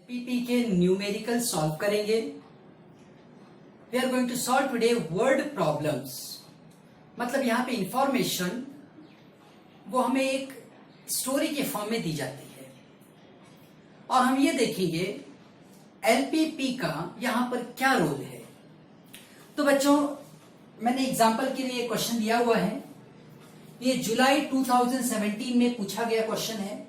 PP के numerical solve करेंगे। We are going to solve today word problems. मतलब यहाँ पे इंफॉर्मेशन वो हमें एक स्टोरी के फॉर्म में दी जाती है और हम ये देखेंगे एलपीपी का यहाँ पर क्या रोल है। तो बच्चों, मैंने एग्जाम्पल के लिए क्वेश्चन दिया हुआ है। ये जुलाई 2017 में पूछा गया क्वेश्चन है।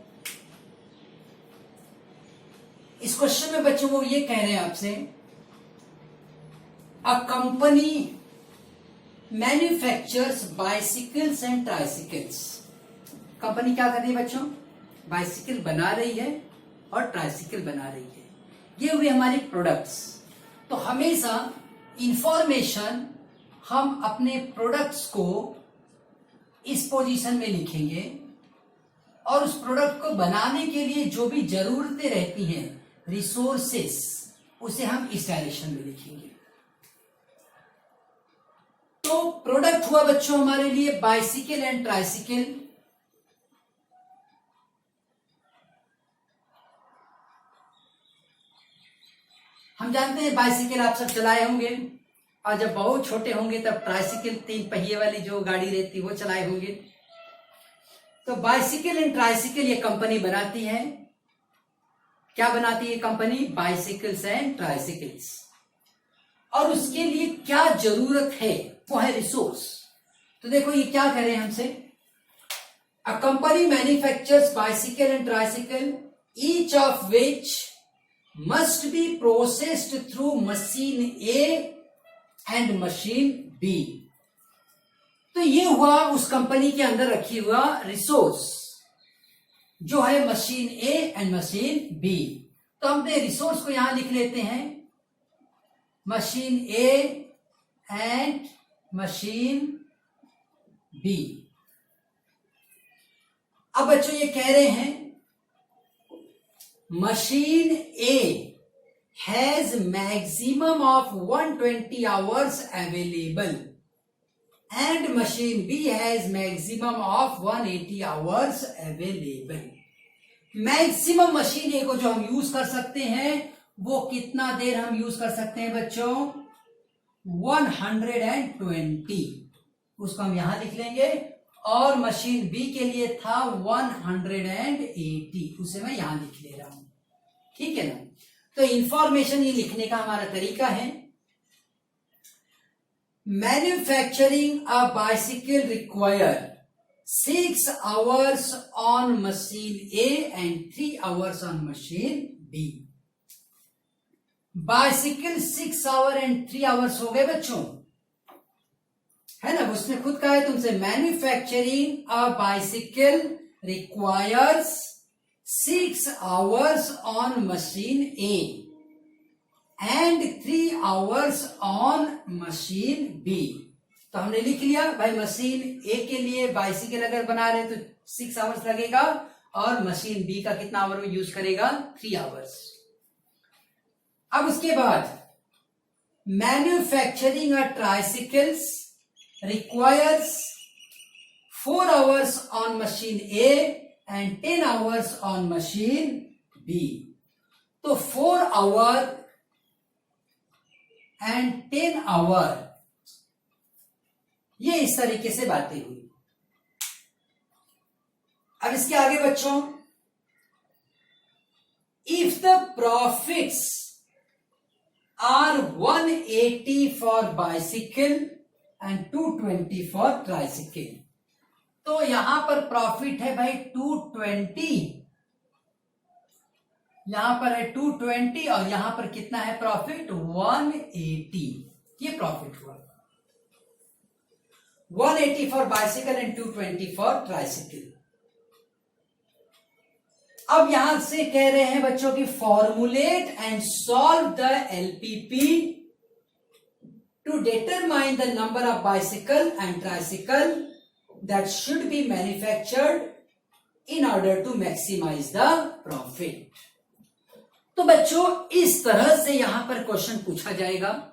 इस क्वेश्चन में बच्चों वो ये कह रहे हैं आपसे, a company manufactures bicycles and tricycles. Company क्या कर रही है बच्चों? बाइसिकल बना रही है और ट्राइसिकल बना रही है। ये हुए हमारे प्रोडक्ट्स। तो हमेशा इंफॉर्मेशन हम अपने प्रोडक्ट्स को इस पोजीशन में लिखेंगे और उस प्रोडक्ट को बनाने के लिए जो भी जरूरतें रहती हैं, रिसोर्सेस, उसे हम इस डायरेक्शन में लिखेंगे। तो प्रोडक्ट हुआ बच्चों हमारे लिए बाइसिकल एंड ट्राइसिकल। हम जानते हैं बाइसिकल आप सब चलाए होंगे और जब बहुत छोटे होंगे तब ट्राइसिकल 3 पहिए वाली जो गाड़ी रहती है वो चलाए होंगे। तो बाइसिकल एंड ट्राइसिकल ये कंपनी बनाती है। क्या बनाती है कंपनी? Bicycles and ट्राइसिकल्स। और उसके लिए क्या जरूरत है वो है रिसोर्स। तो देखो ये क्या कह रहे हैं हमसे, a company manufactures bicycle and tricycle each of which must be processed through machine A and machine B. तो ये हुआ उस कंपनी के अंदर रखी हुआ रिसोर्स जो है machine A and machine B. तो हम अपने रिसोर्स को यहां लिख लेते हैं, machine A and machine B. अब बच्चों ये कह रहे हैं machine A has maximum of 120 hours available and machine B has maximum of 180 hours available. Maximum machine A को जो हम यूज कर सकते हैं वो कितना देर हम यूज कर सकते हैं बच्चों? 120। उसको हम यहां लिख लेंगे। और मशीन बी के लिए था 180, उसे मैं यहां लिख ले रहा हूं। ठीक है ना? तो इंफॉर्मेशन ये लिखने का हमारा तरीका है, manufacturing a bicycle require 6 hours on machine A and 3 hours on machine B। Bicycle 6 hour and 3 hours हो गए बच्चों, है ना? उसने खुद कहा है तुमसे, manufacturing a bicycle requires 6 hours on machine A and 3 hours on machine B। तो हमने लिख लिया भाई, मशीन ए के लिए बाइसिकल अगर बना रहे तो 6 आवर्स लगेगा और मशीन बी का कितना आवर में यूज करेगा? 3 आवर्स। अब उसके बाद manufacturing a tricycles requires 4 hours on machine A and 10 hours on machine B. तो 4 आवर एंड 10 आवर, ये इस तरीके से बातें हुई। अब इसके आगे बच्चों, if the profits are 180 for bicycle and 220 for tricycle. तो यहां पर प्रॉफिट है भाई 220, यहां पर है 220 और यहां पर कितना है प्रॉफिट? 180। ये प्रॉफिट हुआ 180 for bicycle and 220 for tricycle. अब यहां से कह रहे हैं बच्चों की formulate and solve the LPP to determine the number of bicycle and tricycle that should be manufactured in order to maximise the profit. तो बच्चों इस तरह से यहां पर क्वेश्चन पूछा जाएगा।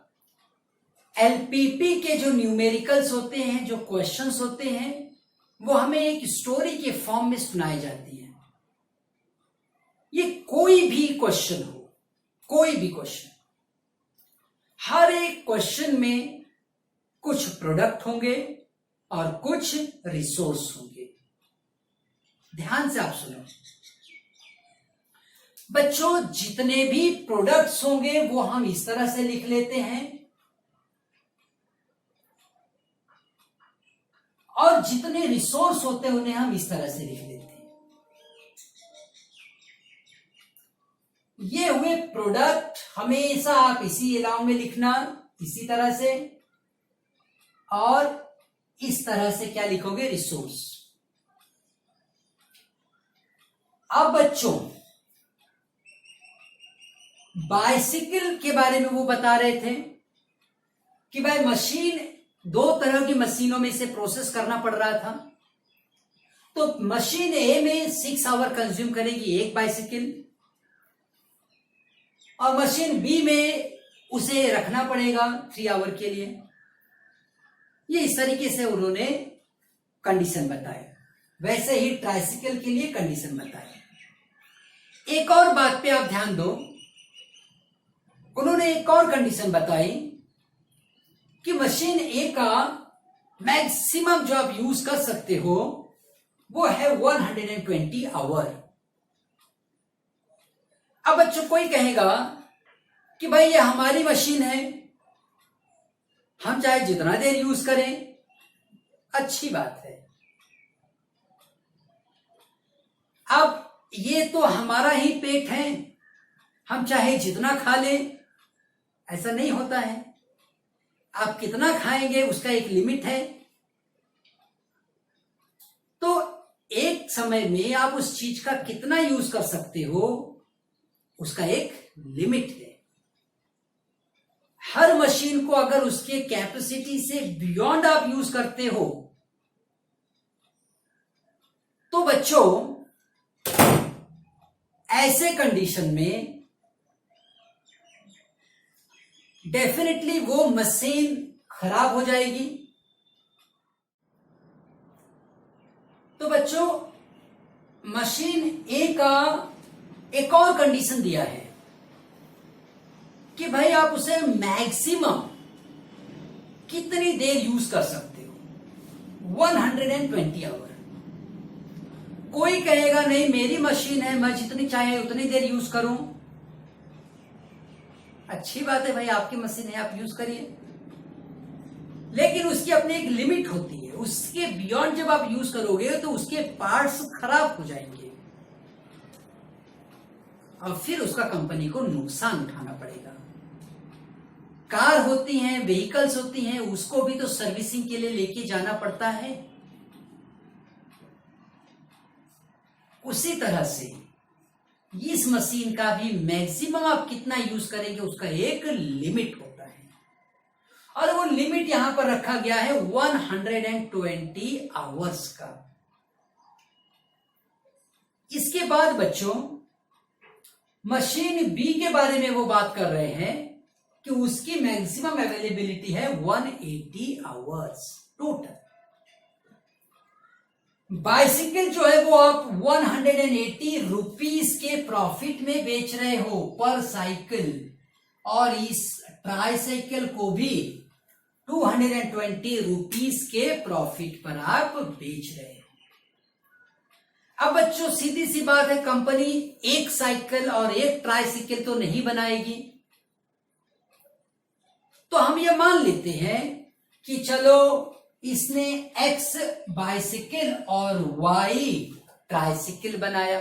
एलपीपी के जो न्यूमेरिकल्स होते हैं, जो क्वेश्चंस होते हैं, वो हमें एक स्टोरी के फॉर्म में सुनाई जाती है। ये कोई भी क्वेश्चन हो, कोई भी क्वेश्चन, हर एक क्वेश्चन में कुछ प्रोडक्ट होंगे और कुछ रिसोर्स होंगे। ध्यान से आप सुनो बच्चों, जितने भी प्रोडक्ट्स होंगे वो हम इस तरह से लिख लेते हैं और जितने रिसोर्स होते हैं उन्हें हम इस तरह से लिख लेते हैं। ये हुए प्रोडक्ट, हमेशा आप इसी अलाव में लिखना, इसी तरह से, और इस तरह से क्या लिखोगे, रिसोर्स। अब बच्चों बाइसिकल के बारे में वो बता रहे थे कि भाई मशीन, दो तरह की मशीनों में से प्रोसेस करना पड़ रहा था। तो मशीन ए में 6 आवर कंज्यूम करेगी एक बाइसिकल, और मशीन बी में उसे रखना पड़ेगा 3 आवर के लिए। ये इस तरीके से उन्होंने कंडीशन बताए। वैसे ही ट्राइसिकल के लिए कंडीशन बताए। एक और बात पे आप ध्यान दो, उन्होंने एक और कंडीशन बताई कि मशीन ए का मैक्सिमम जो आप यूज कर सकते हो वो है 120 आवर। अब बच्चों कोई कहेगा कि भाई ये हमारी मशीन है, हम चाहे जितना देर यूज करें, अच्छी बात है। अब ये तो हमारा ही पेट है, हम चाहे जितना खा लें, ऐसा नहीं होता है। आप कितना खाएंगे उसका एक लिमिट है। तो एक समय में आप उस चीज का कितना यूज कर सकते हो उसका एक लिमिट है। हर मशीन को अगर उसके कैपेसिटी से बियॉन्ड आप यूज करते हो तो बच्चों ऐसे कंडीशन में डेफिनेटली वो मशीन खराब हो जाएगी। तो बच्चों मशीन ए का एक और कंडीशन दिया है कि भाई आप उसे मैक्सिमम कितनी देर यूज कर सकते हो, 120 आवर। कोई कहेगा नहीं मेरी मशीन है, मैं जितनी चाहे उतनी देर यूज करूं। अच्छी बात है भाई, आपकी मशीन है, आप यूज करिए, लेकिन उसकी अपनी एक लिमिट होती है। उसके बियॉन्ड जब आप यूज करोगे तो उसके पार्ट्स खराब हो जाएंगे और फिर उसका कंपनी को नुकसान उठाना पड़ेगा। कार होती हैं, व्हीकल्स होती हैं, उसको भी तो सर्विसिंग के लिए लेके जाना पड़ता है। उसी तरह से इस मशीन का भी मैक्सिमम आप कितना यूज करेंगे उसका एक लिमिट होता है, और वो लिमिट यहां पर रखा गया है 120 आवर्स का। इसके बाद बच्चों मशीन बी के बारे में वो बात कर रहे हैं कि उसकी मैक्सिमम अवेलेबिलिटी है 180 आवर्स टोटल। बाइसिकल जो है वो आप 180 रुपीस के प्रॉफिट में बेच रहे हो पर साइकिल, और इस ट्राईसाइकिल को भी 220 रुपीस के प्रॉफिट पर आप बेच रहे हो। अब बच्चों सीधी सी बात है, कंपनी एक साइकिल और एक ट्राईसाइकिल तो नहीं बनाएगी। तो हम ये मान लेते हैं कि चलो इसने X बाइसिकल और Y ट्राइसिकल बनाया।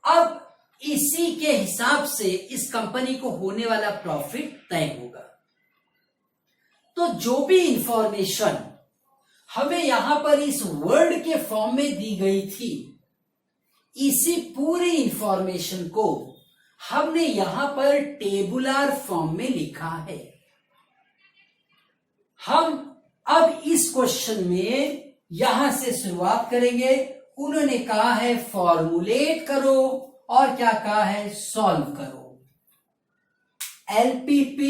अब इसी के हिसाब से इस कंपनी को होने वाला प्रॉफिट तय होगा। तो जो भी इंफॉर्मेशन हमें यहां पर इस वर्ड के फॉर्म में दी गई थी, इसी पूरी इंफॉर्मेशन को हमने यहां पर टेबुलर फॉर्म में लिखा है। हम अब इस क्वेश्चन में यहां से शुरुआत करेंगे। उन्होंने कहा है फॉर्मुलेट करो और क्या कहा है, सॉल्व करो। LPP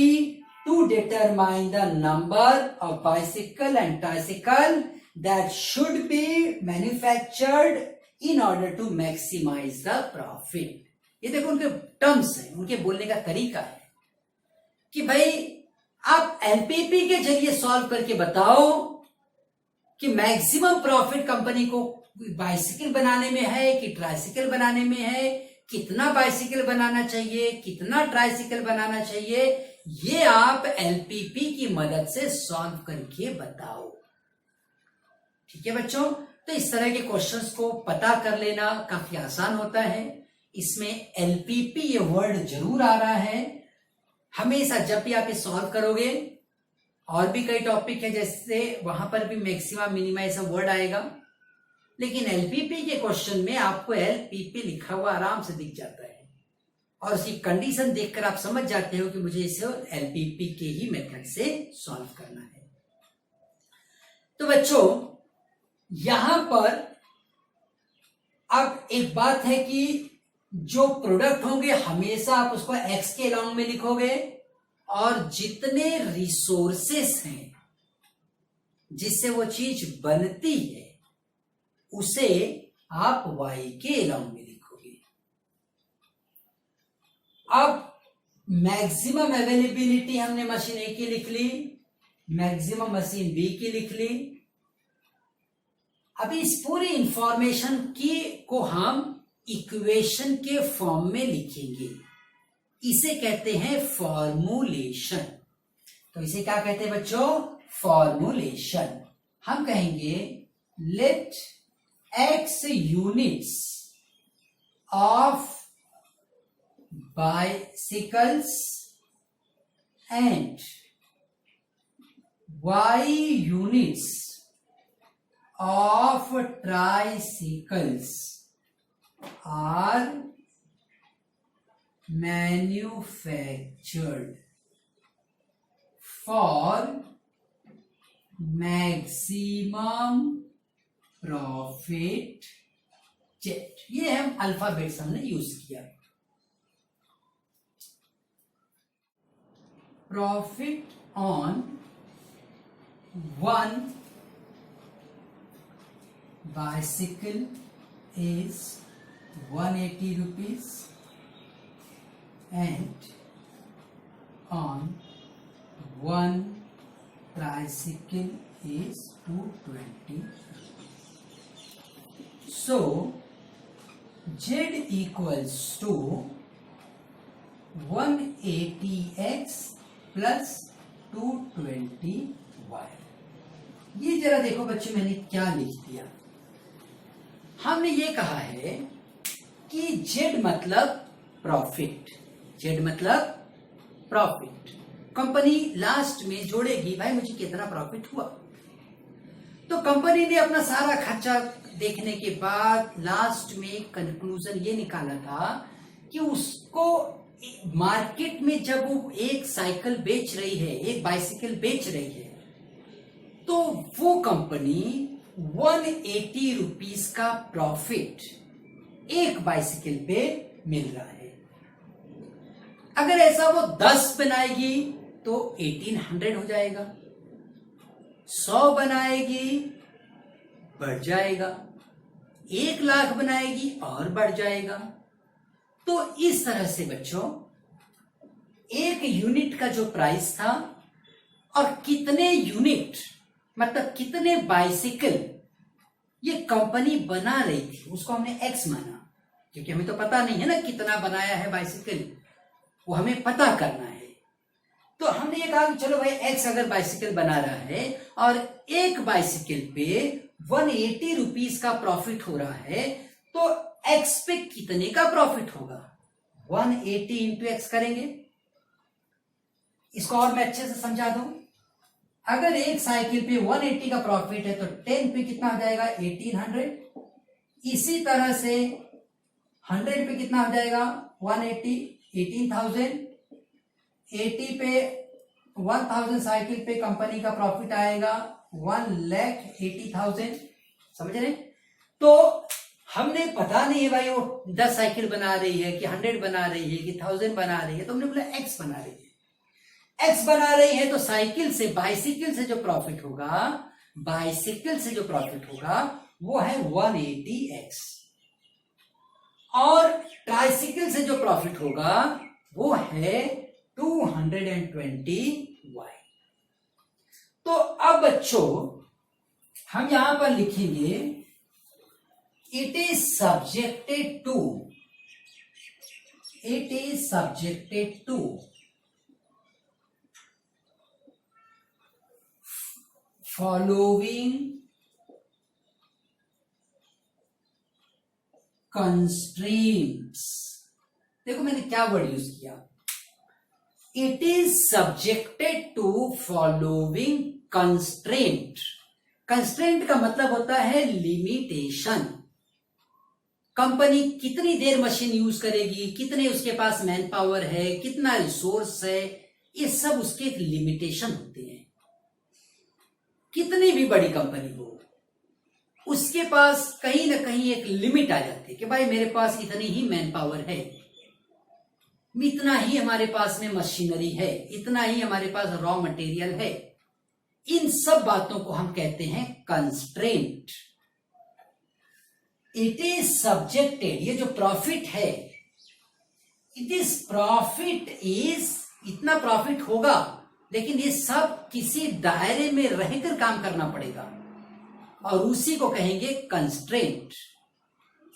to determine the number of bicycle and tricycle that should be manufactured in order to maximize the profit। ये देखो उनके टर्म्स हैं, उनके बोलने का तरीका है कि भाई आप एलपीपी के जरिए सॉल्व करके बताओ कि मैक्सिमम प्रॉफिट कंपनी को बाइसिकल बनाने में है कि ट्राइसिकल बनाने में है, कितना बाइसिकल बनाना चाहिए, कितना ट्राइसिकल बनाना चाहिए, ये आप एलपीपी की मदद से सॉल्व करके बताओ। ठीक है बच्चों, तो इस तरह के क्वेश्चंस को पता कर लेना काफी आसान होता है। इसमें एलपीपी ये वर्ड जरूर आ रहा है हमेशा जब भी आप ये सॉल्व करोगे। और भी कई टॉपिक है जैसे वहां पर भी मैक्सिमा मिनिमा ऐसा वर्ड आएगा, लेकिन एलपीपी के क्वेश्चन में आपको एलपीपी लिखा हुआ आराम से दिख जाता है और उसकी कंडीशन देखकर आप समझ जाते हो कि मुझे इसे एलपीपी के ही मेथड से सॉल्व करना है। तो बच्चों यहां पर अब एक बात है कि जो प्रोडक्ट होंगे हमेशा आप उसको एक्स के अलॉन्ग में लिखोगे और जितने रिसोर्सेस हैं जिससे वो चीज बनती है उसे आप वाई के अलॉन्ग में लिखोगे। अब मैक्सिमम अवेलेबिलिटी हमने मशीन ए की लिख ली, मैक्सिमम मशीन बी की लिख ली। अभी इस पूरी इंफॉर्मेशन की को हम इक्वेशन के फॉर्म में लिखेंगे, इसे कहते हैं फॉर्मूलेशन। तो इसे क्या कहते हैं बच्चों? फॉर्मूलेशन। हम कहेंगे late x units of bicycles and y units of tricycles are manufactured for maximum profit jet. ये हम अल्फाबेट्स हमने यूज किया। Profit on one bicycle is 180 rupees and on one tricycle is 220. So Z equals to 180x plus 220y। ये जरा देखो बच्चे मैंने क्या लिख दिया। हमने ये कहा है कि Z मतलब प्रॉफिट, Z मतलब प्रॉफिट। कंपनी लास्ट में जोड़ेगी भाई मुझे कितना प्रॉफिट हुआ। तो कंपनी ने अपना सारा खर्चा देखने के बाद लास्ट में कंक्लूजन ये निकाला था कि उसको मार्केट में जब वो एक साइकिल बेच रही है, एक बाइसिकल बेच रही है, तो वो कंपनी 180 रुपीस का प्रॉफिट एक बाइसिकल पे मिल रहा है। अगर ऐसा वो 10 बनाएगी तो 1800 हो जाएगा, 100 बनाएगी बढ़ जाएगा, 1 लाख बनाएगी और बढ़ जाएगा। तो इस तरह से बच्चों एक यूनिट का जो प्राइस था और कितने यूनिट मतलब कितने बाइसिकल ये कंपनी बना रही थी उसको हमने एक्स माना, क्योंकि हमें तो पता नहीं है ना कितना बनाया है बाइसिकल, वो हमें पता करना है। तो हमने ये कहा कि चलो भाई एक्स अगर बाइसिकल बना रहा है और एक बाइसिकल पे 180 रुपीस का प्रॉफिट हो रहा है, तो एक्स पे कितने का प्रॉफिट होगा? 180 इंटू एक्स करेंगे। इसको और मैं अच्छे से समझा दूं। अगर एक साइकिल पे 180 का प्रॉफिट है तो 10 पे कितना हो जाएगा? 1800। इसी तरह से 100 पे कितना हो जाएगा? 180 18,000। 80 पे 1000 साइकिल पे कंपनी का प्रॉफिट आएगा 1,80,000। समझ रहे? तो हमने पता नहीं है भाई वो 10 साइकिल बना रही है कि 100 बना रही है कि 1000 बना रही है, तो हमने बोला एक्स बना रही है। एक्स बना रही है तो साइकिल से बाइसिकल से जो प्रॉफिट होगा, बाइसिकल से जो प्रॉफिट होगा वो है 180x। और ट्राइसिकल से जो प्रॉफिट होगा वो है 220y। तो अब बच्चों हम यहां पर लिखेंगे it is subjected to following constraints. देखो मैंने क्या वर्ड यूज किया, it is subjected to following constraint. Constraint का मतलब होता है लिमिटेशन। कंपनी कितनी देर मशीन यूज करेगी, कितने उसके पास मैन पावर है, कितना रिसोर्स है, ये सब उसके एक लिमिटेशन होते हैं। कितनी भी बड़ी कंपनी हो उसके पास कहीं ना कहीं एक लिमिट आ जाती है कि भाई मेरे पास इतनी ही मैन पावर है, इतना ही हमारे पास में मशीनरी है, इतना ही हमारे पास रॉ मटेरियल है। इन सब बातों को हम कहते हैं कंस्ट्रेंट। इट इज सब्जेक्टेड, ये जो प्रॉफिट है, प्रॉफिट इज इतना प्रॉफिट होगा, लेकिन ये सब किसी दायरे में रहकर काम करना पड़ेगा और उसी को कहेंगे constraint.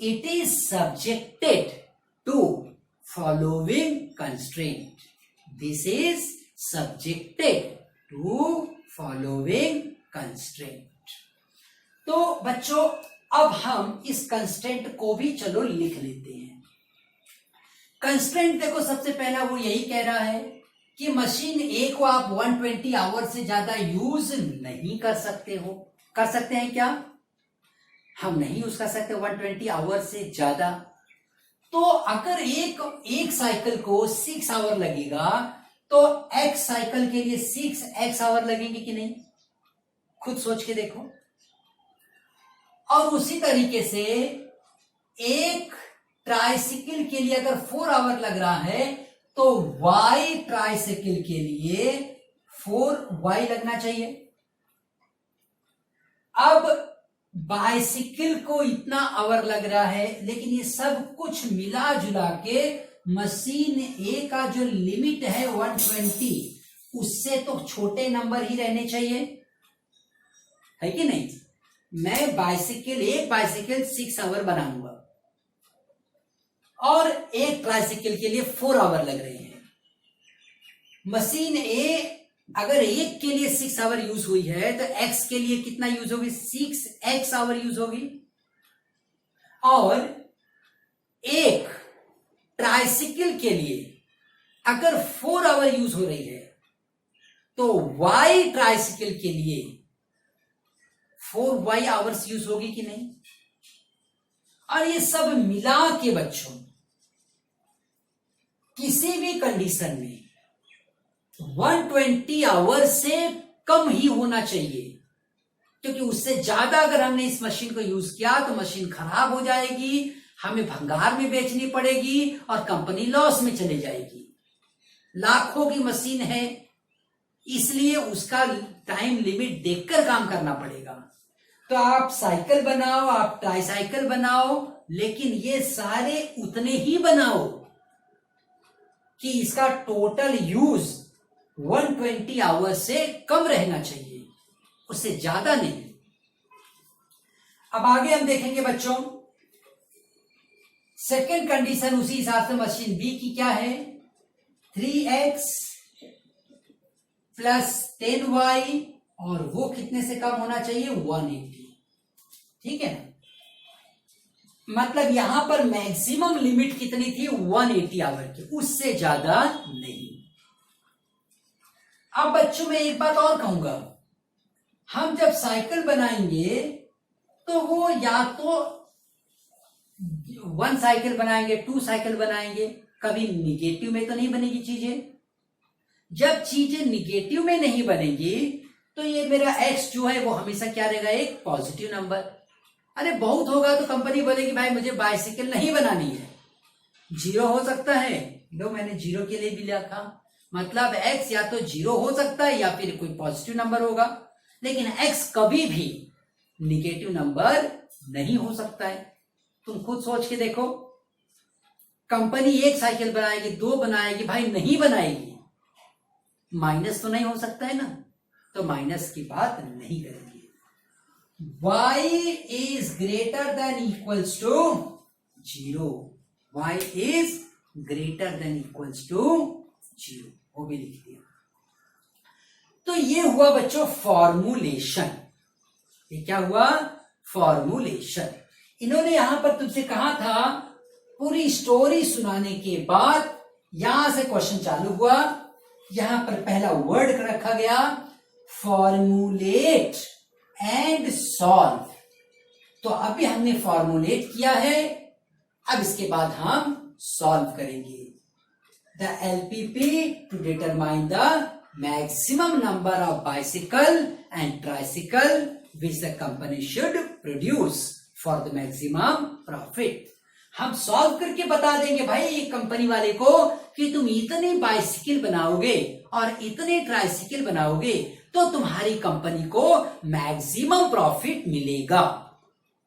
It is subjected to following constraint. This is subjected to following constraint. तो बच्चों अब हम इस कंस्ट्रेंट को भी चलो लिख लेते हैं। कंस्ट्रेंट देखो सबसे पहला वो यही कह रहा है कि मशीन ए को आप 120 आवर से ज्यादा यूज नहीं कर सकते हो। कर सकते हैं क्या? हम नहीं यूज कर सकते 120 आवर से ज्यादा। तो अगर एक साइकिल को 6 आवर लगेगा तो x साइकिल के लिए 6x आवर लगेंगे कि नहीं? खुद सोच के देखो। और उसी तरीके से एक ट्राइसिकल के लिए अगर 4 आवर लग रहा है तो y ट्राइसिकल के लिए 4y लगना चाहिए। अब बाइसिकल को इतना आवर लग रहा है, लेकिन ये सब कुछ मिला जुला के मशीन ए का जो लिमिट है 120, उससे तो छोटे नंबर ही रहने चाहिए, है कि नहीं? मैं एक बाइसिकल 6 आवर बनाऊंगा और एक ट्राइसिकल के लिए 4 आवर लग रहे हैं। मशीन ए अगर एक के लिए 6 आवर यूज हुई है तो x के लिए कितना यूज होगी? 6x आवर यूज होगी। और एक ट्राइसिकल के लिए अगर 4 आवर यूज हो रही है तो y ट्राइसिकल के लिए 4y आवर्स यूज होगी कि नहीं? और ये सब मिला के बच्चों किसी भी कंडीशन में 120 आवर से कम ही होना चाहिए, क्योंकि उससे ज्यादा अगर हमने इस मशीन को यूज किया तो मशीन खराब हो जाएगी, हमें भंगार में बेचनी पड़ेगी और कंपनी लॉस में चले जाएगी। लाखों की मशीन है, इसलिए उसका टाइम लिमिट देखकर काम करना पड़ेगा। तो आप साइकिल बनाओ, आप ट्राइसाइकिल बनाओ, लेकिन ये सारे उतने ही बनाओ कि इसका टोटल यूज 120 आवर से कम रहना चाहिए, उससे ज्यादा नहीं। अब आगे हम देखेंगे बच्चों सेकेंड कंडीशन, उसी हिसाब से मशीन बी की क्या है? 3x प्लस 10y और वो कितने से कम होना चाहिए? 180। ठीक है ना? मतलब यहां पर मैक्सिमम लिमिट कितनी थी? 180 आवर की, उससे ज्यादा नहीं। अब बच्चों में एक बात और कहूंगा, हम जब साइकिल बनाएंगे तो वो या तो 1 साइकिल बनाएंगे, 2 साइकिल बनाएंगे, कभी निगेटिव में तो नहीं बनेगी चीजें। जब चीजें निगेटिव में नहीं बनेगी तो ये मेरा x जो है वो हमेशा क्या रहेगा? एक पॉजिटिव नंबर। अरे बहुत होगा तो कंपनी बोलेगी भाई मुझे बाइसिकल नहीं बनानी है। 0 हो सकता है, लो मैंने 0 के लिए भी लिखा, मतलब x या तो 0 हो सकता है या फिर कोई पॉजिटिव नंबर होगा, लेकिन x कभी भी निगेटिव नंबर नहीं हो सकता है। तुम खुद सोच के देखो, कंपनी एक साइकिल बनाएगी, 2 बनाएगी, भाई नहीं बनाएगी, माइनस तो नहीं हो सकता है ना, तो माइनस की बात नहीं करेंगे। y is greater than equals to 0, y is greater than equals to 0, वो भी लिख दिया। तो ये हुआ बच्चों फॉर्मूलेशन। ये क्या हुआ? फॉर्मूलेशन। इन्होंने यहां पर तुमसे कहा था, पूरी स्टोरी सुनाने के बाद यहां से क्वेश्चन चालू हुआ। यहां पर पहला वर्ड रखा गया फॉर्मूलेट एंड सॉल्व। तो अभी हमने फॉर्मूलेट किया है, अब इसके बाद हम सॉल्व करेंगे। The LPP to determine the maximum number of bicycle and tricycle which the company should produce for the maximum profit. हम सॉल्व करके बता देंगे भाई ये कंपनी वाले को कि तुम इतने बाइसिकल बनाओगे और इतने ट्राइसिकल बनाओगे तो तुम्हारी कंपनी को मैक्सिमम प्रॉफिट मिलेगा।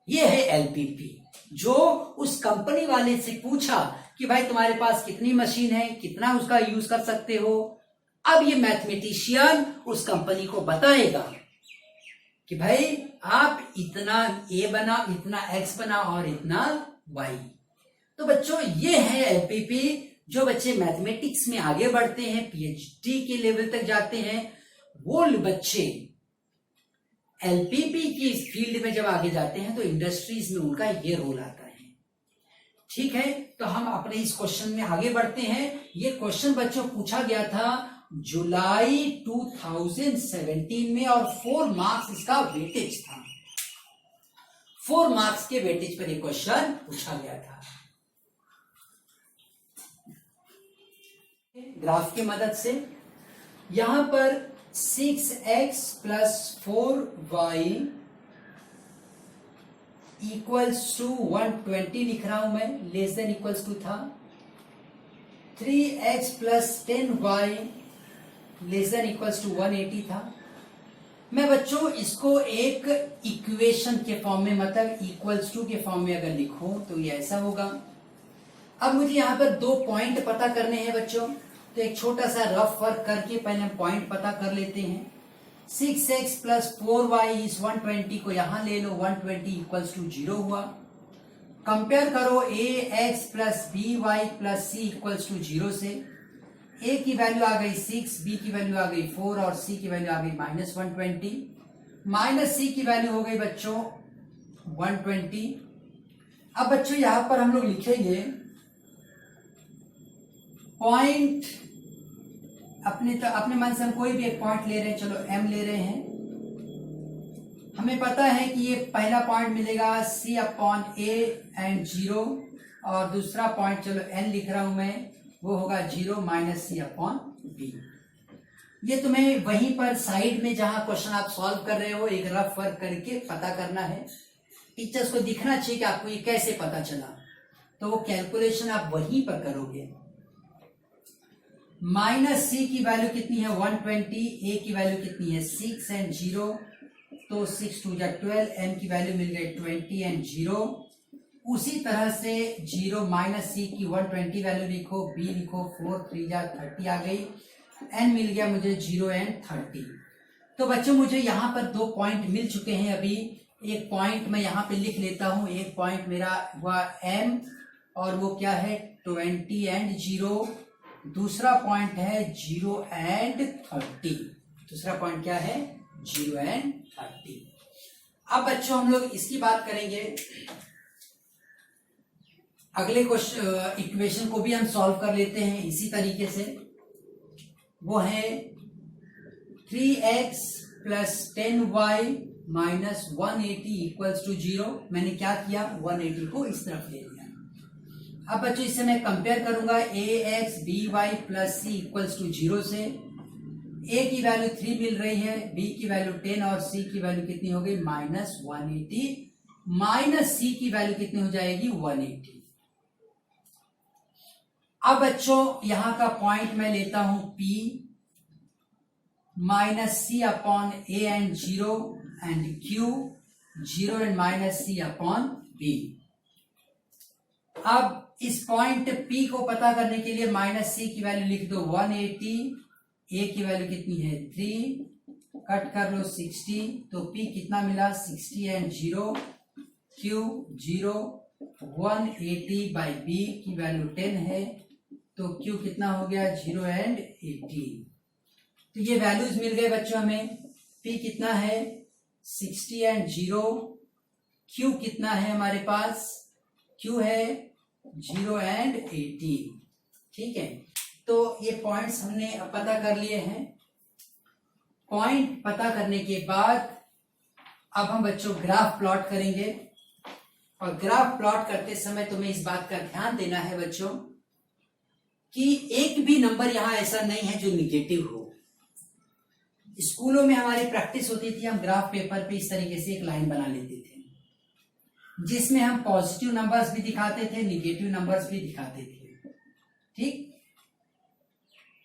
ये है एलपीपी। जो उस कंपनी वाले से पूछा कि भाई तुम्हारे पास कितनी मशीन है, कितना उसका यूज कर सकते हो, अब ये मैथमेटिशियन उस कंपनी को बताएगा कि भाई आप इतना ए बना, इतना एक्स बना और इतना वाई। तो बच्चों ये है एलपीपी। जो बच्चे मैथमेटिक्स में आगे बढ़ते हैं, पीएचडी के लेवल तक जाते हैं, वो बच्चे एलपीपी की फील्ड में जब आगे जाते हैं तो इंडस्ट्रीज में उनका ये रोल आता है। ठीक है, तो हम अपने इस क्वेश्चन में आगे बढ़ते हैं। ये क्वेश्चन बच्चों पूछा गया था जुलाई 2017 में और 4 मार्क्स इसका वेटेज था। 4 मार्क्स के वेटेज पर यह क्वेश्चन पूछा गया था। ग्राफ की मदद से यहां पर 6x plus 4y equals to 120 लिख रहा हूं मैं, लेस देन इक्वल्स टू था। 3x plus 10y less than equals to 180 था। मैं बच्चों इसको एक इक्वेशन के फॉर्म में, मतलब इक्वल्स टू के फॉर्म में अगर लिखूं तो ये ऐसा होगा। अब मुझे यहां पर 2 पॉइंट पता करने हैं बच्चों, तो एक छोटा सा रफ वर्क करके पहले हम पॉइंट पता कर लेते हैं। 6x प्लस 4y इस 120 को यहां ले लो, 120 इक्वल्स टू 0 हुआ। कंपेयर करो ax plus by plus c equals to 0 से। a की वैल्यू आ गई 6, b की वैल्यू आ गई 4 और c की वैल्यू आ गई -120। माइनस c की वैल्यू हो गई बच्चों 120। अब बच्चों यहां पर हम लोग लिखेंगे पॉइंट, अपने मन से हम कोई भी एक पॉइंट ले रहे हैं, चलो m ले रहे हैं। हमें पता है कि ये पहला पॉइंट मिलेगा c अपॉन a एंड 0, और दूसरा पॉइंट चलो n लिख रहा हूं मैं, वो होगा 0 माइनस c अपॉन b। ये तुम्हें वहीं पर साइड में जहां क्वेश्चन आप सॉल्व कर रहे हो एक रफ वर्क करके पता करना है। टीचर्स को दिखना चाहिए कि आपको ये कैसे पता चला, तो वो कैलकुलेशन आप वहीं पर करोगे। माइनस c की वैल्यू कितनी है 120, a की वैल्यू कितनी है 6 एंड 0, तो 6 2 जा 12, m की वैल्यू मिल गई 20 एंड 0। उसी तरह से 0 माइनस c की 120 वैल्यू लिखो, b लिखो, 4 3 जा 30 आ गई, n मिल गया मुझे 0 एंड 30। तो बच्चों मुझे यहाँ पर 2 पॉइंट मिल चुके हैं। अभी एक पॉइंट मैं यहाँ पे लिख लेता हूँ। एक पॉइंट मेरा हुआ m और वो क्या है 20 एंड 0। दूसरा पॉइंट है 0 एंड 30। दूसरा पॉइंट क्या है 0 एंड 30। अब बच्चों हम लोग इसकी बात करेंगे। अगले क्वेश्चन इक्वेशन को भी हम सॉल्व कर लेते हैं इसी तरीके से। वो है 3x plus 10y minus 180 equals to 0। मैंने क्या किया 180 को इस तरफ ले लिया। अब बच्चों इससे मैं कंपेयर करूंगा ax by plus c equals to 0 से। a की वैल्यू 3 मिल रही है, b की वैल्यू 10 और c की वैल्यू कितनी हो गई -180। माइनस c की वैल्यू कितनी हो जाएगी 180। अब बच्चों यहां का पॉइंट मैं लेता हूं p minus c upon a and 0 and q 0 and minus c upon b। अब इस पॉइंट P को पता करने के लिए -C की वैल्यू लिख दो 180, A की वैल्यू कितनी है 3, कट कर लो 60, तो P कितना मिला 60 एंड 0, Q 0, 180 बाई B की वैल्यू 10 है, तो Q कितना हो गया 0 एंड 80। तो ये वैल्यूज मिल गए बच्चों हमें। P कितना है 60 एंड 0, Q कितना है हमारे पास, Q है 0 एंड 80। ठीक है, तो ये पॉइंट्स हमने पता कर लिए हैं। पॉइंट पता करने के बाद अब हम बच्चों ग्राफ प्लॉट करेंगे, और ग्राफ प्लॉट करते समय तुम्हें इस बात का ध्यान देना है बच्चों कि एक भी नंबर यहां ऐसा नहीं है जो निगेटिव हो। स्कूलों में हमारी प्रैक्टिस होती थी, हम ग्राफ पेपर पे इस तरीके से एक लाइन बना लेते थे जिसमें हम पॉजिटिव नंबर्स भी दिखाते थे, निगेटिव नंबर्स भी दिखाते थे। ठीक,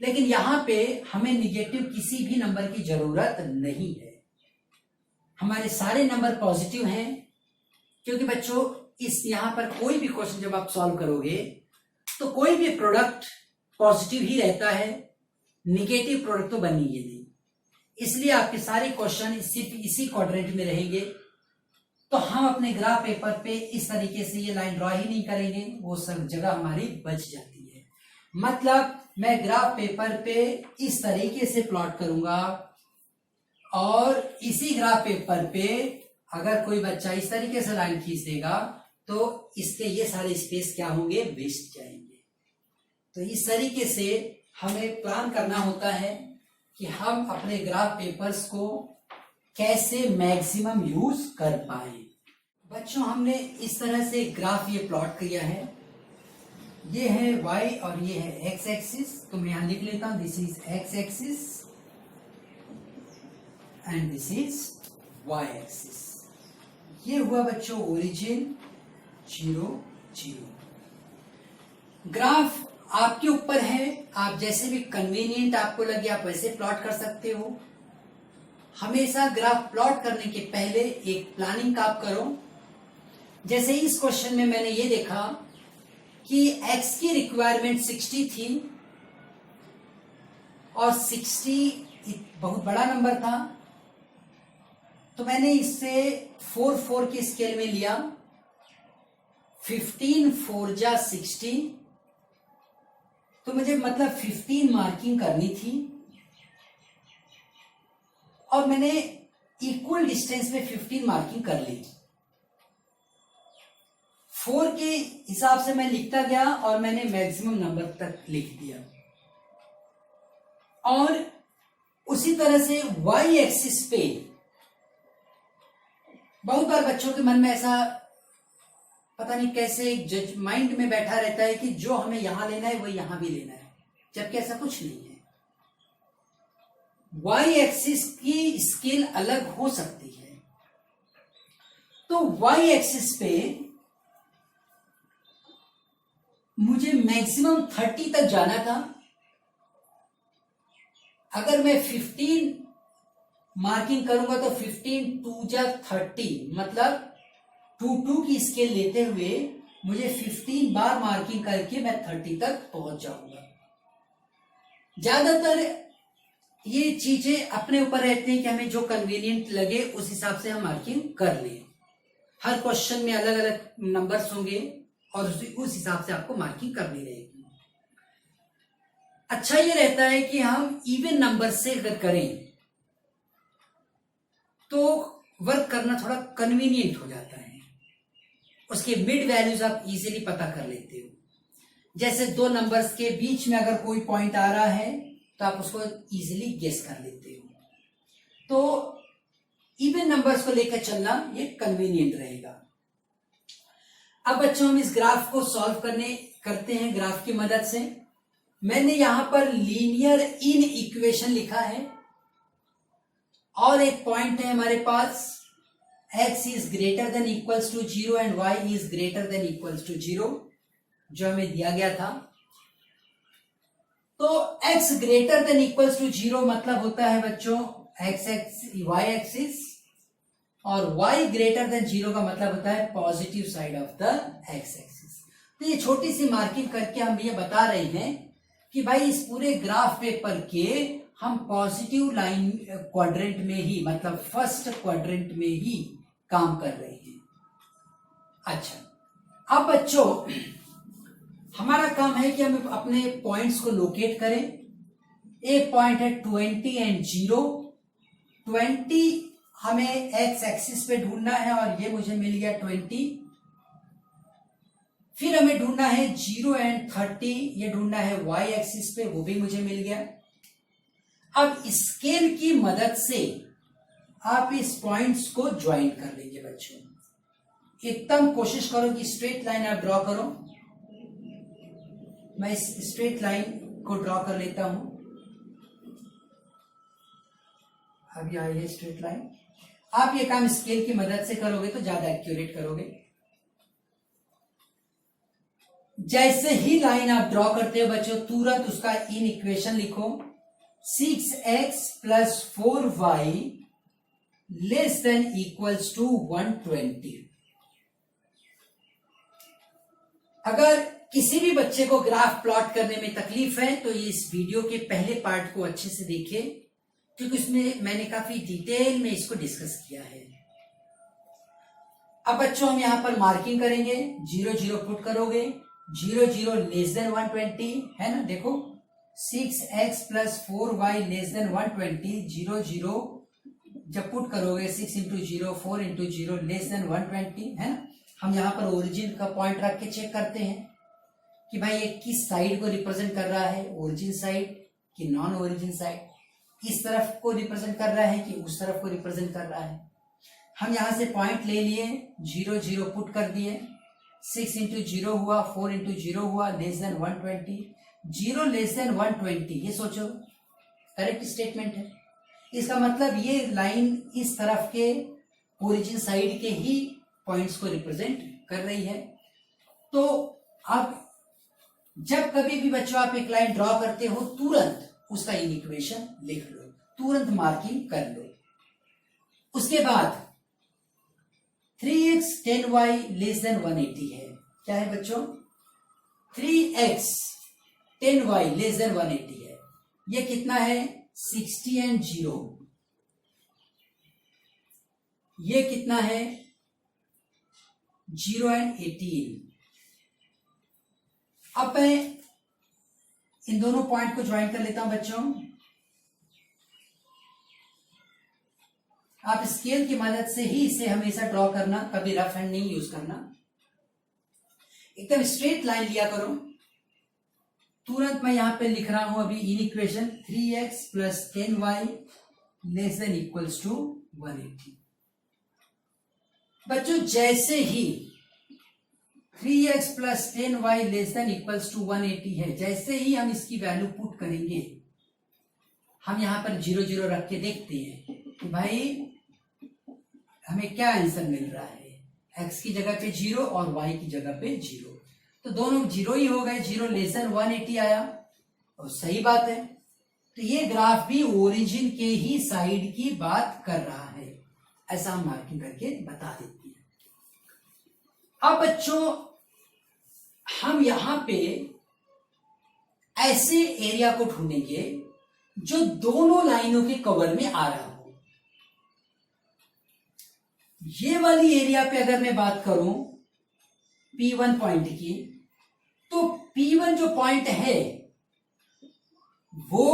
लेकिन यहां पे हमें निगेटिव किसी भी नंबर की जरूरत नहीं है, हमारे सारे नंबर पॉजिटिव हैं। क्योंकि बच्चों इस यहां पर कोई भी क्वेश्चन जब आप सॉल्व करोगे तो कोई भी प्रोडक्ट पॉजिटिव ही रहता है, निगेटिव प्रोडक्ट तो बनेंगे नहीं। इसलिए आपके सारे क्वेश्चन सिर्फ इसी क्वाड्रेंट में रहेंगे। तो हम अपने ग्राफ पेपर पे इस तरीके से ये लाइन ड्रॉ ही नहीं करेंगे, वो सब जगह हमारी बच जाती है। मतलब मैं ग्राफ पेपर पे इस तरीके से प्लॉट करूंगा, और इसी ग्राफ पेपर पे अगर कोई बच्चा इस तरीके से लाइन खींच देगा तो इसके ये सारे स्पेस क्या होंगे, वेस्ट जाएंगे। तो इस तरीके से हमें प्लान करना होता है कि हम अपने ग्राफ पेपर्स को कैसे मैक्सिमम यूज कर पाए। बच्चों हमने इस तरह से ग्राफ ये प्लॉट किया है, ये है y और ये है x एक्सिस। तो मैं यहां लिख लेता हूं, this is x axis and this is y axis. ये हुआ बच्चों ओरिजिन 0 0। ग्राफ आपके ऊपर है, आप जैसे भी कन्वीनियंट आपको लगे आप वैसे प्लॉट कर सकते हो। हमेशा ग्राफ प्लॉट करने के पहले एक प्लानिंग का आप करो। जैसे इस क्वेश्चन में मैंने ये देखा कि x की रिक्वायरमेंट 60 थी और 60 बहुत बड़ा नंबर था, तो मैंने इससे 4 की स्केल में लिया। 15 4 जा 60, तो मुझे मतलब 15 मार्किंग करनी थी, और मैंने इक्वल डिस्टेंस में 15 मार्किंग कर ली। 4 के हिसाब से मैं लिखता गया और मैंने मैक्सिमम नंबर तक लिख दिया। और उसी तरह से y एक्सिस पे बहुत बार बच्चों के मन में ऐसा पता नहीं कैसे जज माइंड में बैठा रहता है कि जो हमें यहां लेना है वो यहां भी लेना है, जबकि ऐसा कुछ नहीं है। y एक्सिस की स्केल अलग हो सकती है। तो y एक्सिस पे मुझे मैक्सिमम 30 तक जाना था। अगर मैं 15 मार्किंग करूंगा तो 15 2 जा 30, मतलब 2 की स्केल लेते हुए मुझे 15 बार मार्किंग करके मैं 30 तक पहुंच जाऊंगा। ज्यादातर ये चीजें अपने ऊपर रहती हैं कि हमें जो कन्वीनियंट लगे उस हिसाब से हम मार्किंग कर लें। हर क्वेश्चन में अलग अलग नंबर्स होंगे और उस हिसाब से आपको मार्किंग करनी रहेगी। अच्छा ये रहता है कि हम इवन नंबर से अगर करें तो वर्क करना थोड़ा कन्वीनियंट हो जाता है। उसके मिड वैल्यूज आप इजीली पता कर लेते हो। जैसे 2 नंबर्स के बीच में अगर कोई पॉइंट आ रहा है तो आप उसको इजीली गेस कर लेते हो। तो इवन नंबर्स को लेकर चलना ये कन्वीनियंट रहेगा। अब बच्चों हम इस ग्राफ को सॉल्व करते हैं ग्राफ की मदद से। मैंने यहां पर लीनियर इन इक्वेशन लिखा है, और एक पॉइंट है हमारे पास x is greater than equals to 0 and y is greater than equals to 0, जो हमें दिया गया था। तो x greater than equals to 0 मतलब होता है बच्चों y एक्सिस, और y ग्रेटर देन 0 का मतलब होता है positive side of the x axis. तो ये छोटी सी मार्किंग करके हम ये बता रहे हैं कि भाई इस पूरे ग्राफ पेपर के हम पॉजिटिव लाइन क्वाड्रेंट में ही, मतलब फर्स्ट क्वाड्रेंट में ही काम कर रहे हैं। अच्छा, अब बच्चों हमारा काम है कि हम अपने पॉइंट्स को लोकेट करें। एक पॉइंट है 20 एंड 0। 20 हमें एक्स एक्सिस पे ढूंढना है और ये मुझे मिल गया 20। फिर हमें ढूंढना है 0 एंड 30, ये ढूंढना है वाई एक्सिस पे, वो भी मुझे मिल गया। अब स्केल की मदद से आप इस पॉइंट्स को ज्वाइन कर लेंगे बच्चों। एकदम कोशिश करो कि स्ट्रेट लाइन आप ड्रॉ करो। मैं इस स्ट्रेट लाइन को ड्रॉ कर लेता हूं। अब यह है स्ट्रेट लाइन। आप ये काम स्केल की मदद से करोगे तो ज्यादा एक्यूरेट करोगे। जैसे ही लाइन आप ड्रॉ करते हो बच्चों, तुरंत उसका इन इक्वेशन लिखो। 6x plus 4y less than equals to 120। अगर किसी भी बच्चे को ग्राफ प्लॉट करने में तकलीफ है तो इस वीडियो के पहले पार्ट को अच्छे से देखिए, क्योंकि उसमें मैंने काफी डिटेल में इसको डिस्कस किया है। अब बच्चों हम यहां पर मार्किंग करेंगे, 0 0 पुट करोगे, 0 0 लेस देन 120 है ना। देखो 6x plus 4y less then 120, 0 0 जब पुट करोगे 6 इंटू 0 4 इंटू 0 लेस देन 120 है ना। हम यहां पर ओरिजिन का पॉइंट रख के चेक करते हैं कि भाई ये किस साइड को रिप्रेजेंट कर रहा है, ओरिजिन साइड कि नॉन ओरिजिन साइड, इस तरफ को रिप्रेजेंट कर रहा है कि उस तरफ को रिप्रेजेंट कर रहा है। हम यहां से पॉइंट ले लिए, 0 0 पुट कर दिए, 6 इंटू 0 हुआ, 4 इंटू 0 हुआ, लेस देन 120, 0 लेस देन 120। ये सोचो करेक्ट स्टेटमेंट है। इसका मतलब ये लाइन इस तरफ के ओरिजिन साइड के ही पॉइंट्स को रिप्रेजेंट कर रही है। तो अब जब कभी भी बच्चों आप एक लाइन ड्रॉ करते हो, तुरंत उसका इन इक्वेशन लिख लो, तुरंत मार्किंग कर लो। उसके बाद 3x 10y लेस देन 180 है। क्या है बच्चों? 3x 10y लेस देन 180 है। ये कितना है? 60 एंड 0। ये कितना है? 0 एंड 18। अब मैं इन दोनों पॉइंट को ज्वाइन कर लेता हूं बच्चों। आप स्केल की मदद से ही इसे हमेशा ड्रॉ करना, कभी रफ हैंड नहीं यूज करना। एकदम स्ट्रेट लाइन लिया करो। तुरंत मैं यहां पे लिख रहा हूं अभी इन equation 3x plus 10y less than equals to 180। बच्चों जैसे ही 3x plus 10y less than equals to 180 है, जैसे ही हम इसकी वैल्यू पुट करेंगे, हम यहां पर 0 0 रख के देखते हैं कि भाई हमें क्या आंसर मिल रहा है। x की जगह पे 0 और y की जगह पे 0, तो दोनों 0 ही हो गए। 0 लेस देन 180 आया और सही बात है। तो ये ग्राफ भी ओरिजिन के ही साइड की बात कर रहा है, ऐसा हम मार्किंग करके बता देते हैं। अब बच्चों हम यहां पे ऐसे एरिया को ढूंढेंगे जो दोनों लाइनों के कवर में आ रहा हो। ये वाली एरिया पे अगर मैं बात करूं P1 पॉइंट की, तो P1 जो पॉइंट है वो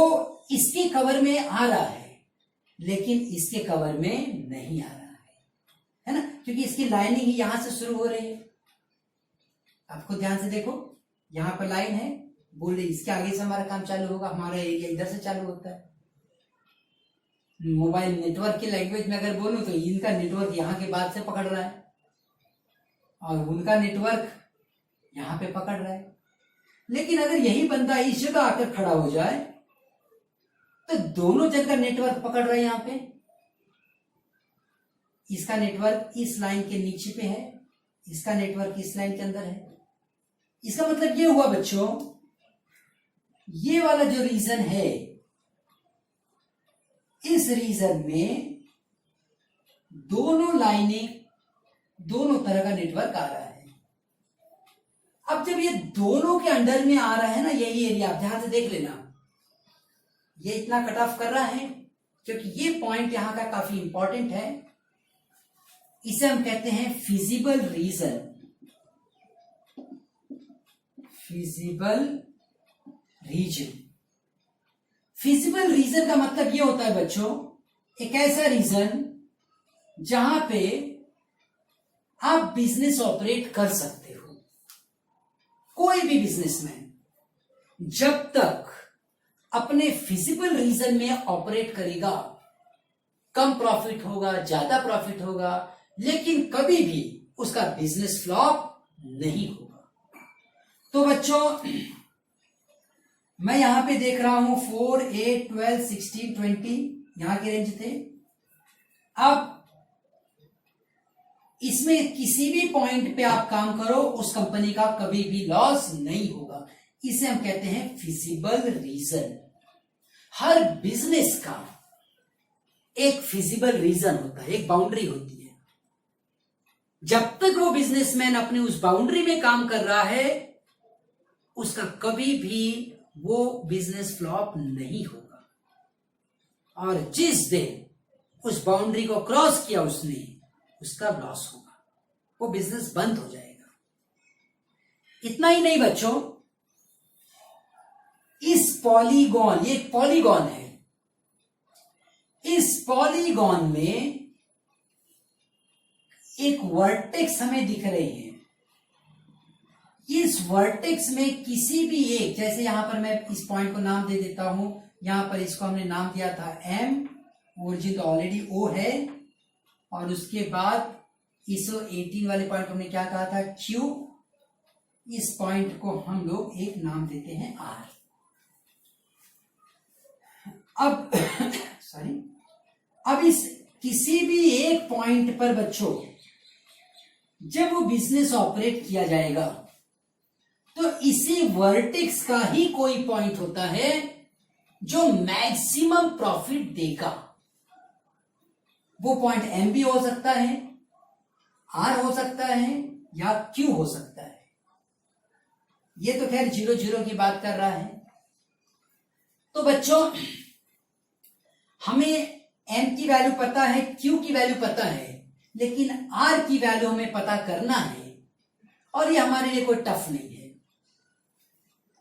इसके कवर में आ रहा है, लेकिन इसके कवर में नहीं आ रहा है ना, क्योंकि इसकी लाइनिंग ही यहां से शुरू हो रही है। आपको ध्यान से देखो, यहां पर लाइन है, बोल रही इसके आगे से हमारा काम चालू होगा, हमारा एरिया इधर से चालू होता है। मोबाइल नेटवर्क की लैंग्वेज में अगर बोलूं तो इनका नेटवर्क यहां के बाद से पकड़ रहा है और उनका नेटवर्क यहां पे पकड़ रहा है। लेकिन अगर यही बंदा इस जगह आकर खड़ा हो जाए तो दोनों जगह नेटवर्क पकड़ रहा है। यहां पे इसका नेटवर्क इस लाइन के नीचे पे है, इसका नेटवर्क इस लाइन के अंदर है। इसका मतलब ये हुआ बच्चों, ये वाला जो रीजन है, इस रीजन में दोनों लाइनें, दोनों तरह का नेटवर्क आ रहा है। अब जब ये दोनों के अंडर में आ रहा है ना, यही एरिया आप ध्यान से देख लेना, ये इतना कट ऑफ कर रहा है, क्योंकि ये पॉइंट यहां का काफी इंपॉर्टेंट है। इसे हम कहते हैं feasible region. Feasible region, feasible region का मतलब ये होता है बच्चों, एक ऐसा रीजन जहां पे आप बिजनेस ऑपरेट कर सकते हो। कोई भी बिजनेसमैन जब तक अपने फिजिबल रीजन में ऑपरेट करेगा, कम प्रॉफिट होगा, ज्यादा प्रॉफिट होगा, लेकिन कभी भी उसका बिजनेस फ्लॉप नहीं होगा। तो बच्चों मैं यहां पे देख रहा हूं 4, 8, 12, 16, 20 यहां के रेंज थे। अब इसमें किसी भी पॉइंट पे आप काम करो, उस कंपनी का कभी भी लॉस नहीं होगा। इसे हम कहते हैं फिजिबल रीजन। हर बिजनेस का एक फिजिबल रीजन होता है, एक बाउंड्री होती है। जब तक वो बिजनेसमैन अपने उस बाउंड्री में काम कर रहा है, उसका कभी भी वो बिजनेस फ्लॉप नहीं होगा। और जिस दिन उस बाउंड्री को क्रॉस किया उसने, उसका लॉस होगा, वो बिजनेस बंद हो जाएगा। इतना ही नहीं बच्चों, इस पॉलीगॉन, ये एक पॉलीगॉन है, इस पॉलीगॉन में एक वर्टेक्स हमें दिख रही है। इस वर्टेक्स में किसी भी एक, जैसे यहां पर मैं इस पॉइंट को नाम दे देता हूं, यहां पर इसको हमने नाम दिया था M, ओरिजिन तो ऑलरेडी O है, और उसके बाद इस 18 वाले पॉइंट को हमने क्या कहा था, Q। इस पॉइंट को हम लोग एक नाम देते हैं R। अब सॉरी, अब इस किसी भी एक पॉइंट पर बच्चों जब वो बिजनेस ऑपरेट किया जाएगा, तो इसी वर्टेक्स का ही कोई पॉइंट होता है जो मैक्सिमम प्रॉफिट देगा। वो पॉइंट M भी हो सकता है, R हो सकता है, या Q हो सकता है। ये तो खैर 0, 0 की बात कर रहा है। तो बच्चों हमें M की वैल्यू पता है, Q की वैल्यू पता है, लेकिन R की वैल्यू हमें पता करना है, और ये हमारे लिए कोई टफ नहीं है।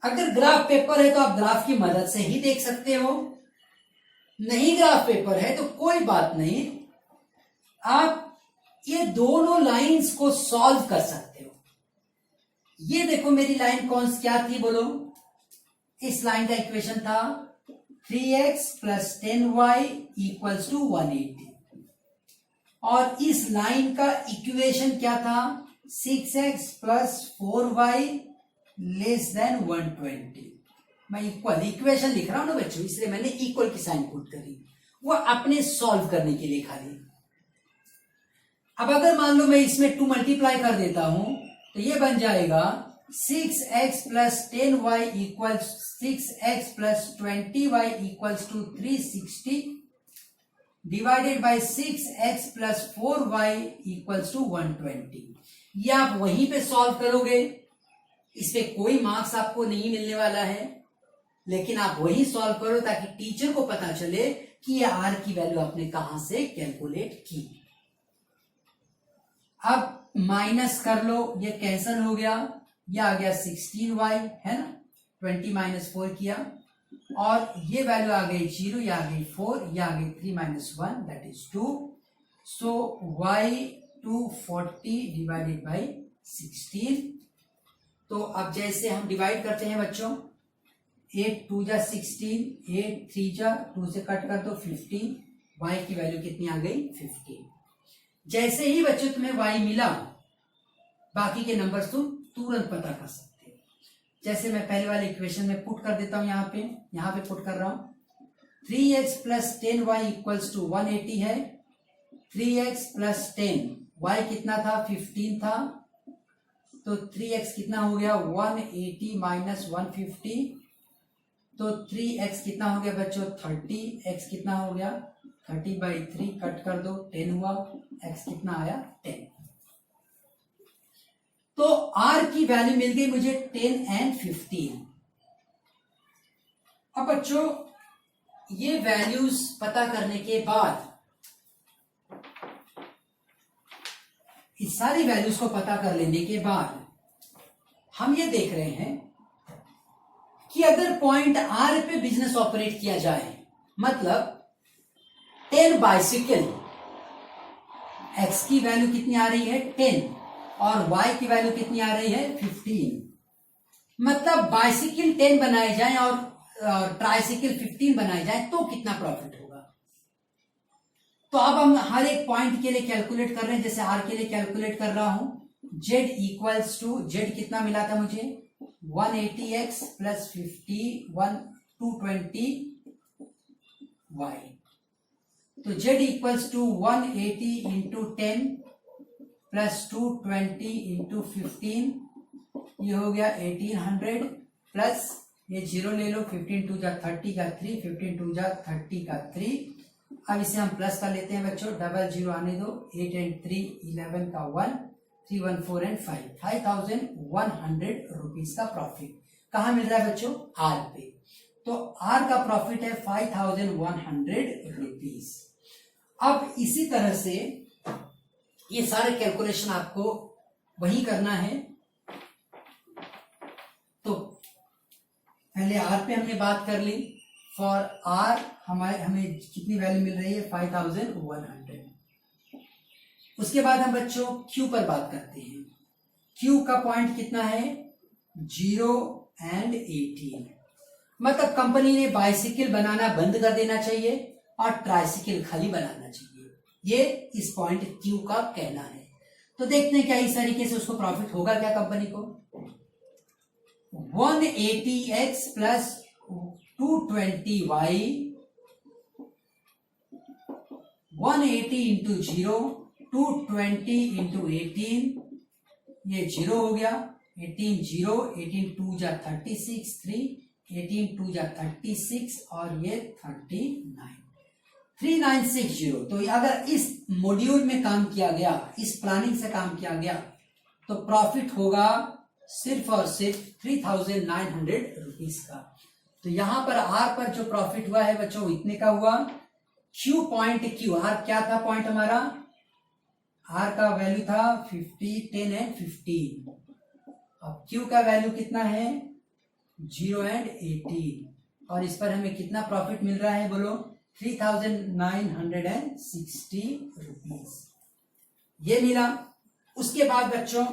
अगर ग्राफ पेपर है तो आप ग्राफ की मदद से ही देख सकते हो, नहीं ग्राफ पेपर है तो कोई बात नहीं, आप ये दोनों लाइंस को सॉल्व कर सकते हो। ये देखो मेरी लाइन कौन सी क्या थी बोलो, इस लाइन का इक्वेशन था 3x + 10y = 180, और इस लाइन का इक्वेशन क्या था, 6x + 4y < 120। मैं इक्वेशन लिख रहा हूं ना बच्चों, इसलिए मैंने इक्वल की साइन पुट करी, वो अपने सॉल्व करने के लिए खाली। अब अगर मान लो मैं इसमें 2 मल्टीप्लाई कर देता हूं, तो ये बन जाएगा 6x + 10y = 6x + 20y = 360 divided by 6x + 4y = 120। ये आप वहीं पे सॉल्व करोगे, इस पे कोई मार्क्स आपको नहीं मिलने वाला है, लेकिन आप वही सॉल्व करो ताकि टीचर को पता चले कि ये R की वैल्यू आपने कहां से कैलकुलेट की। अब माइनस कर लो, ये कैंसल हो गया, ये आ गया 16y है ना, 20 - 4 किया, और ये वैल्यू आ गई 0, ये आ गई 4, ये आ गई 3 - 1 that is 2। So y 240 divided by 16। तो अब जैसे हम डिवाइड करते हैं बच्चों, 8 2 जा 16, 8 3 जा 2 से कट कर दो 15, y की वैल्यू कितनी आ गई 15। जैसे ही बच्चों तुम्हें y मिला, बाकी के नंबर्स तुम तुरंत पता कर सकते हो। जैसे मैं पहले वाले इक्वेशन में पुट कर देता हूं, यहाँ पे पुट कर रहा हूं, 3x + 10y = 180 है, 3x + 10 y कितना था 15 था, तो 3x कितना हो गया 180 - 150, तो 3x कितना हो गया बच्चों 30, x कितना हो गया 30/3 कट कर दो 10 हुआ, x कितना आया 10। तो आर की वैल्यू मिल गई मुझे 10 एंड 15। अब बच्चों ये वैल्यूज पता करने के बाद, इस सारी वैल्यूज को पता कर लेने के बाद हम ये देख रहे हैं कि अगर पॉइंट आर पे बिजनेस ऑपरेट किया जाए, मतलब 10 बाइसिकल, एक्स की वैल्यू कितनी आ रही है 10 और वाई की वैल्यू कितनी आ रही है 15, मतलब बाइसिकल 10 बनाए जाएं और ट्राइसिकल 15 बनाए जाएं तो कितना प्रॉफिट होगा। तो अब हम हर एक पॉइंट के लिए कैलकुलेट कर रहे हैं। जैसे आर के लिए कैलकुलेट कर रहा हूं, जेड इक्वल्स टू, जेड कितना मिला था मुझे 180x प्लस 220 वाई, तो z equals to 180 into 10 plus 220 into 15, ये हो गया 1800 प्लस ये जीरो ले लो, 15 टू जा 30 का 3, 15 टू जा 30 का 3। अब इसे हम प्लस कर लेते हैं बच्चों, डबल जीरो आने दो, 8 एंड 3 11 का 1, 3 1 4 एंड 5, 5100 रुपीज का प्रॉफिट कहाँ मिल रहा है बच्चों आर पे। तो आर का प्रॉफिट है 5100 रुपीज। अब इसी तरह से ये सारे कैलकुलेशन आपको वही करना है। तो पहले आर पे हमने बात कर ली, फॉर आर हमें कितनी वैल्यू मिल रही है 5100। उसके बाद हम बच्चों क्यू पर बात करते हैं। क्यू का पॉइंट कितना है 0 एंड 18, मतलब कंपनी ने बाइसिकल बनाना बंद कर देना चाहिए और ट्राइसिकल खाली बनाना चाहिए, ये इस पॉइंट क्यू का कहना है। तो देखते हैं क्या इस तरीके से उसको प्रॉफिट होगा क्या कंपनी को। 180x plus 220y, 180 into 0, 220 into 18, ये 0 हो गया, 18 0, 18 2 जा 36, 3, 18 2 जा 36 और ये 39, 3960। तो अगर इस मॉड्यूल में काम किया गया, इस प्लानिंग से काम किया गया, तो प्रॉफिट होगा सिर्फ और सिर्फ 3900 रुपीज का। तो यहां पर आर पर जो प्रॉफिट हुआ है बच्चों इतने का हुआ। क्यू पॉइंट क्यू, आर क्या था पॉइंट हमारा, आर का वैल्यू था 50 10 एंड 15। अब क्यू का वैल्यू कितना है 0 एंड 18, और इस पर हमें कितना प्रॉफिट मिल रहा है बोलो 3960 रुपीज, ये मिला। उसके बाद बच्चों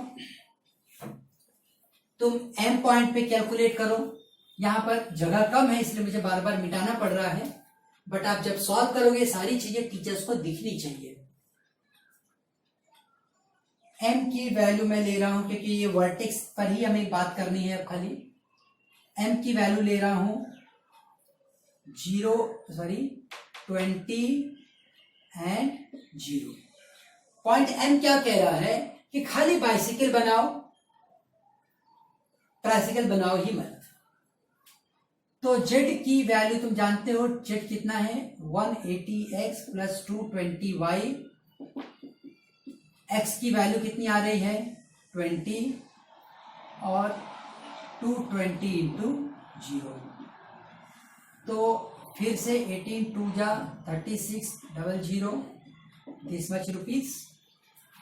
तुम एम पॉइंट पे कैलकुलेट करो। यहां पर जगह कम है इसलिए मुझे बार बार मिटाना पड़ रहा है, बट आप जब सॉल्व करोगे सारी चीजें टीचर्स को दिखनी चाहिए। एम की वैल्यू मैं ले रहा हूं क्योंकि ये वर्टेक्स पर ही हमें बात करनी है। खाली एम की वैल्यू ले रहा हूं 20 एंड 0। पॉइंट एम क्या कह रहा है कि खाली बाइसिकल बनाओ, ट्राइसिकल बनाओ ही मत। तो जेड की वैल्यू तुम जानते हो, जेड कितना है 180x प्लस 220y, एक्स की वैल्यू कितनी आ रही है 20 और 220 इंटू 0, तो फिर से 18 2 जा 36 00 दिस मच रुपीज।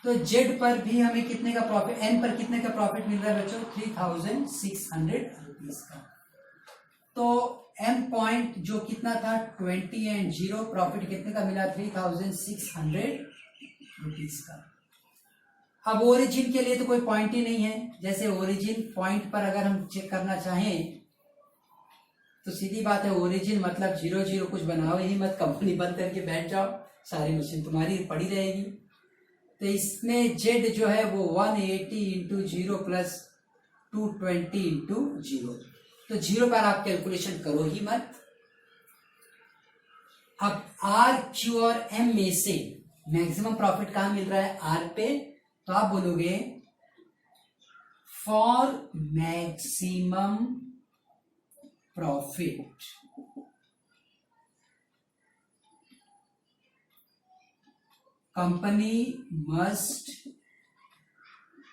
तो जेड पर भी हमें कितने का प्रॉफिट, एन पर कितने का प्रॉफिट मिल रहा है बच्चों 3600 रुपीज का। तो एम पॉइंट जो कितना था 20 एंड 0, प्रॉफिट कितने का मिला 3600 रुपीज का। अब ओरिजिन के लिए तो कोई पॉइंट ही नहीं है। जैसे ओरिजिन पॉइंट पर अगर हम चेक करना चाहें तो सीधी बात है, ओरिजिन मतलब 0 0 कुछ बनाओ ही मत, कंपनी बंद करके बैठ जाओ, सारी मशीन तुम्हारी पड़ी रहेगी। तो इसमें जेड जो है वो 180 इंटू 0 प्लस 220 इंटू 0, तो 0 पर आप कैलकुलेशन करो ही मत। अब आर क्यू और एम में से मैक्सिमम प्रॉफिट कहां मिल रहा है आर पे, तो आप बोलोगे for maximum profit company must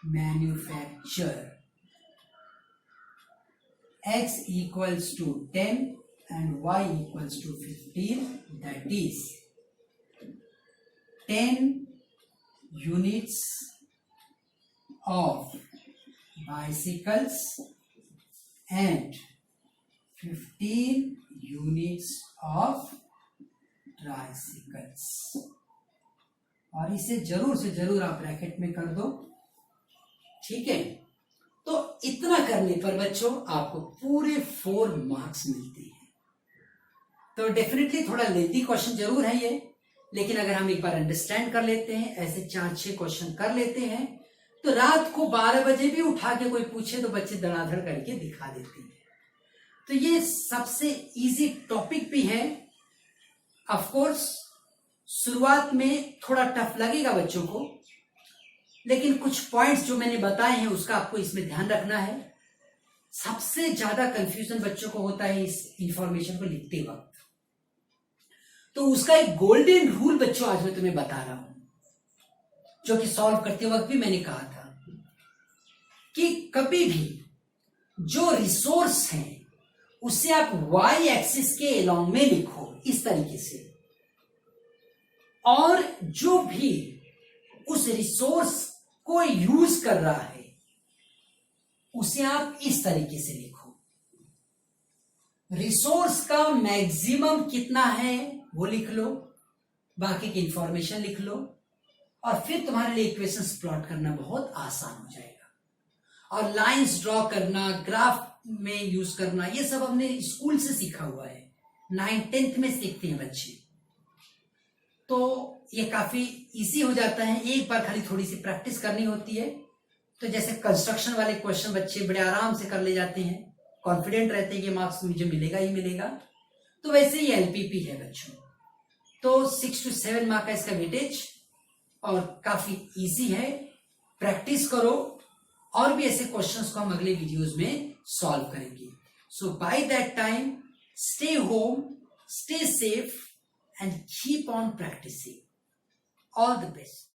manufacture. X equals to 10 and y equals to 15, that is 10 units of bicycles and 15 units of tricycles. और इसे जरूर से जरूर आप ब्रैकेट में कर दो, ठीक है। तो इतना करने पर बच्चों आपको पूरे 4 मार्क्स मिलते हैं। तो डेफिनेटली थोड़ा लेंथी क्वेश्चन जरूर है ये, लेकिन अगर हम एक बार अंडरस्टैंड कर लेते हैं, ऐसे 4-6 क्वेश्चन कर लेते हैं, तो रात को 12 बजे भी उठा के कोई पूछे तो बच्चे धड़ाधड़ करके दिखा देते हैं। तो ये सबसे इजी टॉपिक भी है। ऑफ कोर्स शुरुआत में थोड़ा टफ लगेगा बच्चों को, लेकिन कुछ पॉइंट्स जो मैंने बताए हैं उसका आपको इसमें ध्यान रखना है। सबसे ज्यादा कंफ्यूजन बच्चों को होता है इस इंफॉर्मेशन को लिखते वक्त, तो उसका एक गोल्डन रूल बच्चों आज मैं तुम्हें बता रहा हूं, जो कि सॉल्व करते वक्त भी मैंने कहा था कि कभी भी जो रिसोर्स है उसे आप वाई एक्सिस के अलोंग में लिखो इस तरीके से, और जो भी उस रिसोर्स को यूज कर रहा है उसे आप इस तरीके से लिखो। रिसोर्स का मैक्सिमम कितना है वो लिख लो, बाकी की इंफॉर्मेशन लिख लो, और फिर तुम्हारे लिए इक्वेशंस प्लॉट करना बहुत आसान हो जाएगा। और लाइंस ड्रॉ करना, ग्राफ में यूज करना, ये सब हमने स्कूल से सीखा हुआ है, 9th-10th में सीखते हैं बच्चे, तो ये काफी इजी हो जाता है। एक बार खाली थोड़ी सी प्रैक्टिस करनी होती है। तो जैसे कंस्ट्रक्शन वाले क्वेश्चन बच्चे बड़े आराम से कर ले जाते हैं, कॉन्फिडेंट रहते हैं कि मार्क्स मुझे मिलेगा ही मिलेगा, तो वैसे ही एलपीपी है बच्चों। तो 6 to 7 मार्क का इसका वेटेज, और काफी इजी है। प्रैक्टिस करो, और भी ऐसे क्वेश्चंस को हम अगले वीडियोस में सॉल्व करेंगे। So by that time stay home, stay safe, and keep on practicing. All the best.